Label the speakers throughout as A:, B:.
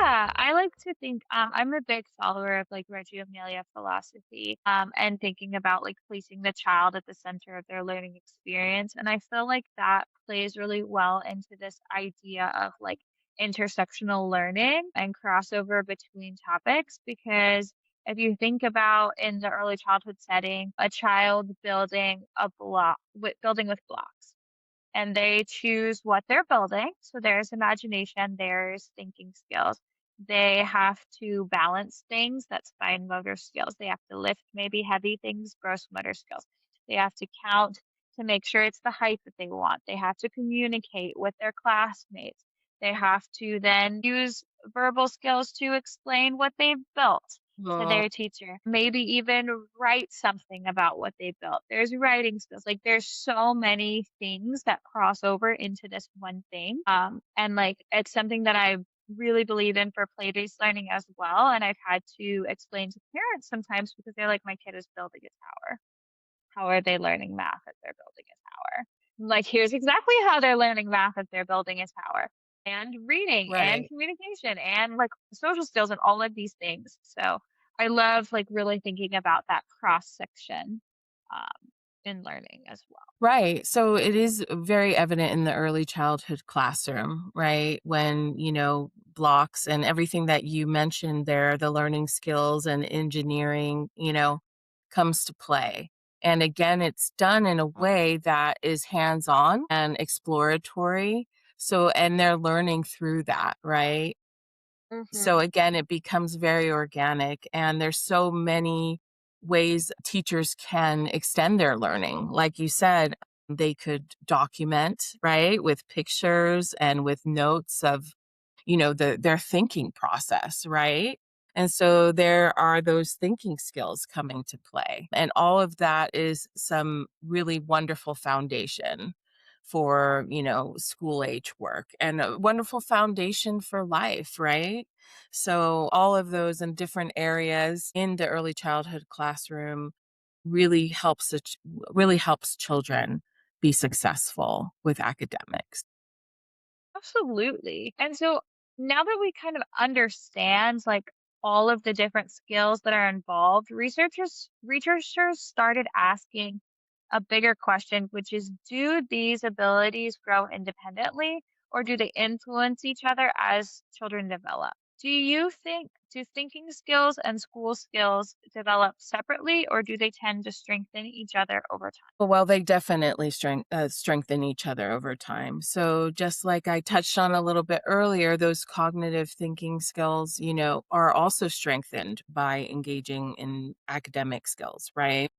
A: Yeah, I like to think I'm a big follower of like Reggio Emilia philosophy, and thinking about like placing the child at the center of their learning experience. And I feel like that plays really well into this idea of like intersectional learning and crossover between topics. Because if you think about in the early childhood setting, a child building a block with building with blocks and they choose what they're building. So there's imagination, there's thinking skills. They have to balance things, that's fine motor skills. They have to lift maybe heavy things, gross motor skills. They have to count to make sure it's the height that they want. They have to communicate with their classmates. They have to then use verbal skills to explain what they've built to
B: Well,
A: their teacher. Maybe even write something about what they built. There's writing skills. Like there's so many things that cross over into this one thing. And like it's something that I really believe in for play-based learning as well. And I've had to explain to parents sometimes because they're like, my kid is building a tower. How are they learning math if they're building a tower? Like, here's exactly how they're learning math if they're building a tower, and reading and
B: right.
A: communication and like social skills and all of these things. So I love like really thinking about that cross section in learning as well.
B: Right. So it is very evident in the early childhood classroom, right? When, blocks and everything that you mentioned there, the learning skills and engineering, comes to play. And again, it's done in a way that is hands on and exploratory. So, and they're learning through that, right? So
A: Hmm.
B: again, it becomes very organic, and there's so many ways teachers can extend their learning. Like you said, they could document, right, with pictures and with notes of, their thinking process, right? And so there are those thinking skills coming to play. And all of that is some really wonderful foundation for, school age work and a wonderful foundation for life, right? So all of those in different areas in the early childhood classroom really helps children be successful with academics.
A: Absolutely. And so now that we kind of understand like all of the different skills that are involved, researchers started asking a bigger question, which is do these abilities grow independently or do they influence each other as children develop? Do you think do thinking skills and school skills develop separately or do they tend to strengthen each other over time?
B: Well, they definitely strengthen each other over time. So, just like I touched on a little bit earlier, those cognitive thinking skills, are also strengthened by engaging in academic skills, right?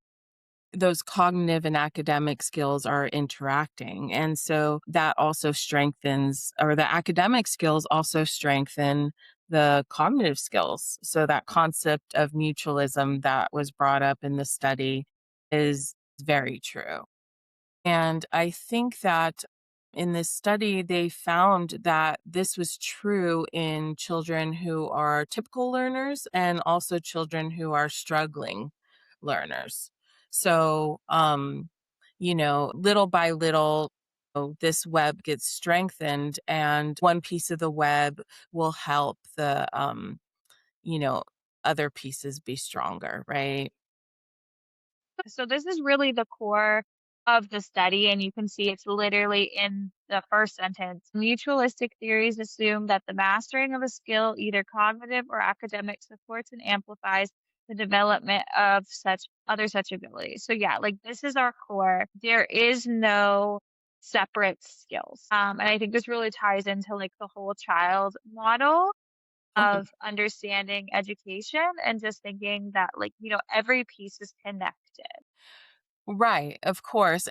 B: Those cognitive and academic skills are interacting. And so that also strengthens, or the academic skills also strengthen the cognitive skills. So that concept of mutualism that was brought up in the study is very true. And I think that in this study, they found that this was true in children who are typical learners and also children who are struggling learners. So, little by little, this web gets strengthened, and one piece of the web will help you know, other pieces be stronger, right?
A: So this is really the core of the study, and you can see it's literally in the first sentence. Mutualistic theories assume that the mastering of a skill, either cognitive or academic, supports and amplifies the development of such abilities. So yeah, like this is our core. There is no separate skills. And I think this really ties into like the whole child model
B: Mhm.
A: of understanding education and just thinking that like, every piece is connected.
B: Right, of course.